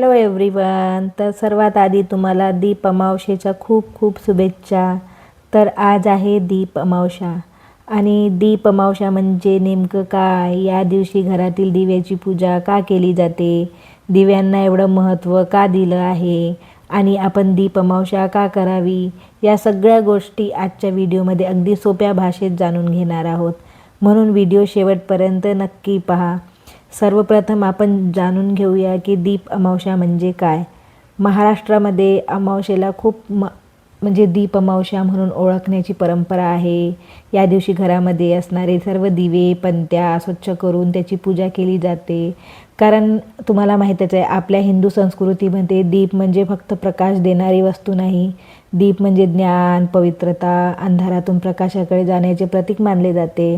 Hello everyone. तर सर्वात आधी तुम्हाला दीप अमावस्येच्या खूप खूप शुभेच्छा. तर आज आहे दीप अमावस्या आणि दीप अमावस्या म्हणजे नेमकं काय, या दिवशी घरातील दिव्याची पूजा का केली जाते, दिव्यांना एवढं महत्त्व का दिलं आहे आणि आपण दीप अमावस्या का करावी, या सगळ्या गोष्टी आजच्या व्हिडिओमध्ये अगदी सोप्या भाषेत जाणून घेणार आहोत. म्हणून व्हिडिओ शेवटपर्यंत नक्की पहा. सर्वप्रथम आपण जाणून घेऊया की दीप अमावस्या म्हणजे काय. महाराष्ट्रामध्ये अमावस्येला खूप म्हणजे दीप अमावस्या म्हणून ओळखण्याची परंपरा आहे. या दिवशी घरामध्ये असणारे सर्व दिवे पणत्या स्वच्छ करून त्याची पूजा केली जाते. कारण तुम्हाला माहीतच आहे, आपल्या हिंदू संस्कृतीमध्ये दीप म्हणजे फक्त प्रकाश देणारी वस्तू नाही. दीप म्हणजे ज्ञान, पवित्रता, अंधारातून प्रकाशाकडे जाण्याचे प्रतीक मानले जाते.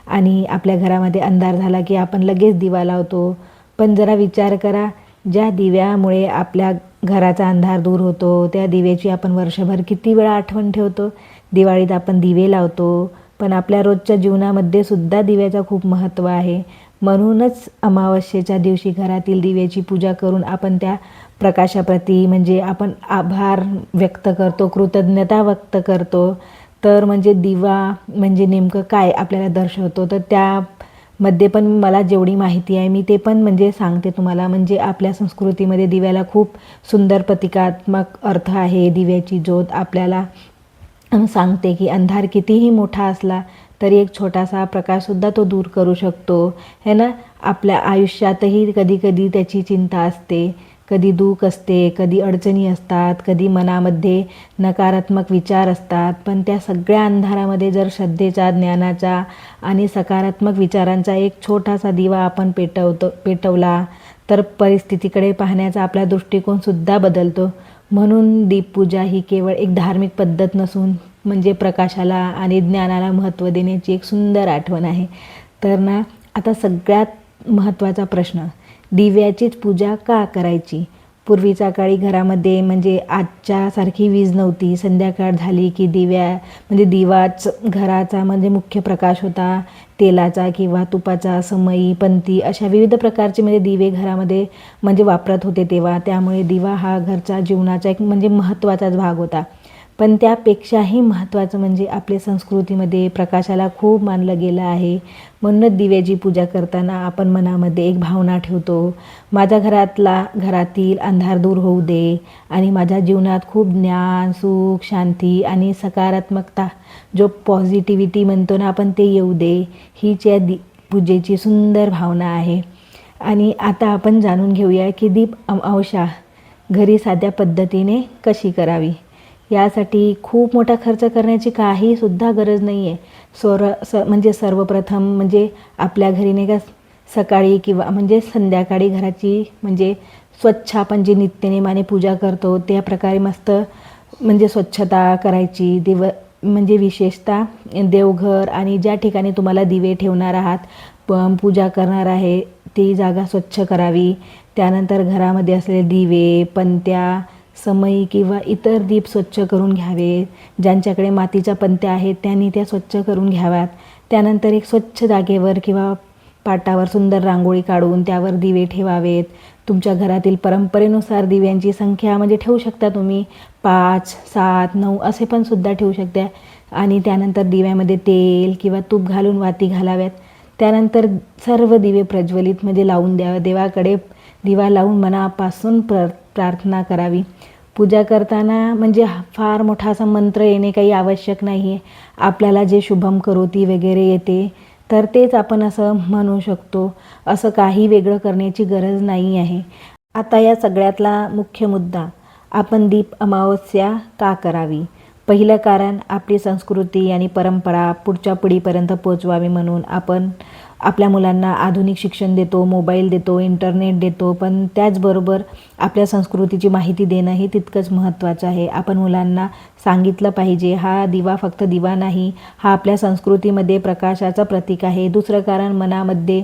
आणि आपल्या घरामध्ये अंधार झाला की आपण लगेच दिवा लावतो. पण जरा विचार करा, ज्या दिव्यामुळे आपल्या घराचा अंधार दूर होतो, त्या दिव्याची आपण वर्षभर किती वेळा आठवण ठेवतो. दिवाळीत आपण दिवे लावतो, पण आपल्या रोजच्या जीवनामध्ये सुद्धा दिव्याचं खूप महत्त्व आहे. म्हणूनच अमावस्येच्या दिवशी घरातील दिव्याची पूजा करून आपण त्या प्रकाशाप्रती म्हणजे आपण आभार व्यक्त करतो, कृतज्ञता व्यक्त करतो. तर म्हणजे दिवा म्हणजे नेमकं काय आपल्याला दर्शवतो, तर त्यामध्ये पण मला जेवढी माहिती आहे मी ते पण म्हणजे सांगते तुम्हाला. म्हणजे आपल्या संस्कृतीमध्ये दिव्याला खूप सुंदर प्रतिकात्मक अर्थ आहे. दिव्याची ज्योत आपल्याला सांगते की अंधार कितीही मोठा असला तरी एक छोटासा प्रकाशसुद्धा तो दूर करू शकतो, है ना. आपल्या आयुष्यातही कधी कधी त्याची चिंता असते, कधी दुःख असते, कधी अडचणी असतात, कधी मनामध्ये नकारात्मक विचार असतात. पण त्या सगळ्या अंधारामध्ये जर श्रद्धेचा, ज्ञानाचा आणि सकारात्मक विचारांचा एक छोटासा दिवा आपण पेटवला तर परिस्थितीकडे पाहण्याचा आपला दृष्टिकोनसुद्धा बदलतो. म्हणून दीपपूजा ही केवळ एक धार्मिक पद्धत नसून म्हणजे प्रकाशाला आणि ज्ञानाला महत्त्व देण्याची एक सुंदर आठवण आहे. तर ना, आता सगळ्यात महत्त्वाचा प्रश्न, दिव्याचीच पूजा का करायची. पूर्वीच्या काळी घरामध्ये म्हणजे आजच्यासारखी वीज नव्हती. संध्याकाळ झाली की दिवाच घराचा म्हणजे मुख्य प्रकाश होता. तेलाचा किंवा तुपाचा, समई, पंती अशा विविध प्रकारचे म्हणजे दिवे घरामध्ये म्हणजे वापरत होते तेव्हा. त्यामुळे दिवा हा घरच्या जीवनाचा एक म्हणजे महत्त्वाचाच भाग होता. पण त्यापेक्षाही महत्त्वाचं म्हणजे आपल्या संस्कृतीमध्ये प्रकाशाला खूप मानलं गेलं आहे. म्हणूनच दिव्याची पूजा करताना आपण मनामध्ये एक भावना ठेवतो, माझ्या घरातील अंधार दूर होऊ दे आणि माझ्या जीवनात खूप ज्ञान, सुख, शांती आणि सकारात्मकता, जो पॉझिटिव्हिटी म्हणतो ना आपण, ते येऊ दे. हीच या पूजेची सुंदर भावना आहे. आणि आता आपण जाणून घेऊया की दीप अमावस्या घरी साध्या पद्धतीने कशी करावी. यासाठी खूप मोठा खर्च करण्याची काहीसुद्धा गरज नाही आहे. म्हणजे सर्वप्रथम म्हणजे आपल्या घरी नाही का सकाळी किंवा म्हणजे संध्याकाळी घराची म्हणजे स्वच्छ आपण जे नित्यनेमाने पूजा करतो त्या प्रकारे मस्त म्हणजे स्वच्छता करायची. म्हणजे विशेषतः देवघर आणि ज्या ठिकाणी तुम्हाला दिवे ठेवणार आहात, पूजा करणार आहे, ती जागा स्वच्छ करावी. त्यानंतर घरामध्ये असलेले दिवे, पणत्या, समई किंवा इतर दीप स्वच्छ करून घ्यावे. ज्यांच्याकडे मातीच्या पणत्या आहेत त्यांनी त्या स्वच्छ करून घ्याव्यात. त्यानंतर एक स्वच्छ जागेवर किंवा पाटावर सुंदर रांगोळी काढून त्यावर दिवे ठेवावेत. तुमच्या घरातील परंपरेनुसार दिव्यांची संख्या म्हणजे ठेवू शकता तुम्ही, 5, 7, 9 असे पण सुद्धा ठेवू शकता. आणि त्यानंतर दिव्यामध्ये तेल किंवा तूप घालून वाती घालाव्यात. त्यानंतर सर्व दिवे प्रज्वलित म्हणजे लावून द्यावे. देवाकडे दिवा लावून मनापासून प्रार्थना करावी. पूजा करताना म्हणजे फार मोठा असा मंत्र येणे काही आवश्यक नाही आहे. आपल्याला जे शुभम करोती वगैरे येते तर तेच आपण असं म्हणू शकतो. असं काही वेगळं करण्याची गरज नाही आहे. आता या सगळ्यातला मुख्य मुद्दा, आपण दीप अमावस्या का करावी. पहिलं कारण, आपली संस्कृती आणि परंपरा पुढच्या पिढीपर्यंत पोचवावी म्हणून आपण आपल्या मुलांना आधुनिक शिक्षण देतो, मोबाईल देतो, इंटरनेट देतो. पण त्याचबरोबर आपल्या संस्कृतीची माहिती देणंही तितकंच महत्त्वाचं आहे. आपण मुलांना सांगितलं पाहिजे, हा दिवा फक्त दिवा नाही, हा आपल्या संस्कृतीमध्ये प्रकाशाचं प्रतीक आहे. दुसरं कारण, मनामध्ये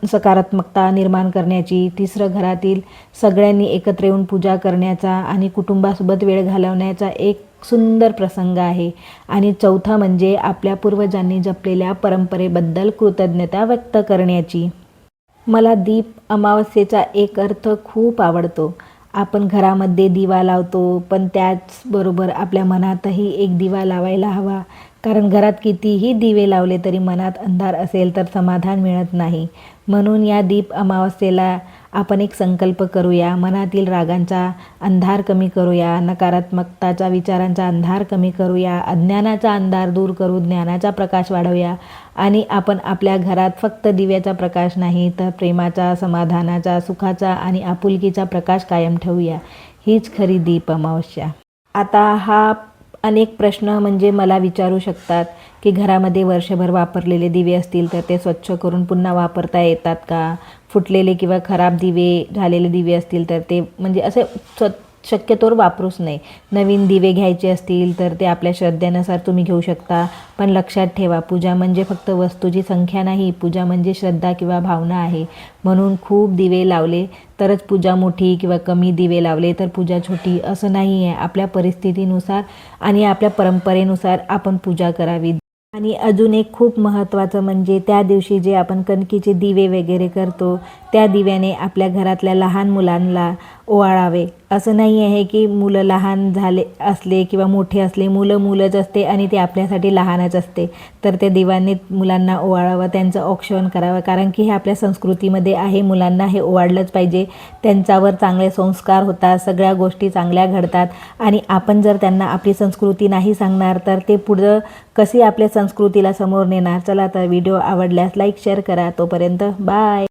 सकारात्मकता निर्माण करण्याची. तिसरं, घरातील सगळ्यांनी एकत्र येऊन पूजा करण्याचा आणि कुटुंबासोबत वेळ घालवण्याचा एक सुंदर प्रसंग आहे. आणि चौथा म्हणजे आपल्या पूर्वजांनी जपलेल्या परंपरेबद्दल कृतज्ञता व्यक्त करण्याची. मला दीप अमावस्येचा एक अर्थ खूप आवडतो. आपण घरामध्ये दिवा लावतो, पण त्याचबरोबर आपल्या मनातही एक दिवा लावायला हवा. कारण घरात कितीही दिवे लावले तरी मनात अंधार असेल तर समाधान मिळत नाही. म्हणून या दीप अमावस्येला आपण एक संकल्प करूया, मनातील रागांचा अंधार कमी करूया, नकारात्मकताच्या विचारांचा अंधार कमी करूया, अज्ञानाचा अंधार दूर करू, ज्ञानाचा प्रकाश वाढवूया आणि आपण आपल्या घरात फक्त दिव्याचा प्रकाश नाही तर प्रेमाचा, समाधानाचा, सुखाचा आणि आपुलकीचा प्रकाश कायम ठेवूया. हीच खरी दीप अमावस्या. आता हा अनेक प्रश्न म्हणजे मला विचारू शकतात की घरामध्ये वर्षभर वापरलेले दिवे असतील तर ते स्वच्छ करून पुन्हा वापरता येतात का? फुटलेले किंवा खराब दिवे झालेले दिवे असतील तर ते म्हणजे असे शक्यतोवर वापरूच नाही. नवीन दिवे घ्यायचे असतील तर ते आपल्या श्रद्धेनुसार तुम्ही घेऊ शकता. पण लक्षात ठेवा, पूजा म्हणजे फक्त वस्तूची संख्या नाही, पूजा म्हणजे श्रद्धा किंवा भावना आहे. म्हणून खूप दिवे लावले तरच पूजा मोठी किंवा कमी दिवे लावले तर पूजा छोटी असं नाही आहे. आपल्या परिस्थितीनुसार आणि आपल्या परंपरेनुसार आपण पूजा करावी. आणि अजून एक खूप महत्त्वाचं म्हणजे त्या दिवशी जे आपण कणकीचे दिवे वगैरे करतो त्या दिव्याने आपल्या घरातल्या लहान मुलांना ओवाळावे. असं नाही आहे की मुलं लहान झाले असले किंवा मोठे असले, मुलं मुलंच असते आणि ते आपल्यासाठी लहानच असते, तर त्या दिव्याने मुलांना ओवाळावं, त्यांचं औक्षण करावं. कारण की हे आपल्या संस्कृतीमध्ये आहे, मुलांना हे ओवाळलंच पाहिजे. त्यांच्यावर चांगले संस्कार होतात, सगळ्या गोष्टी चांगल्या घडतात आणि आपण जर त्यांना आपली संस्कृती नाही सांगणार तर ते पुढं कशी आपल्या संस्कृतीला समोर नेणार. चला तर व्हिडिओ आवडल्यास लाईक शेअर करा. तोपर्यंत बाय.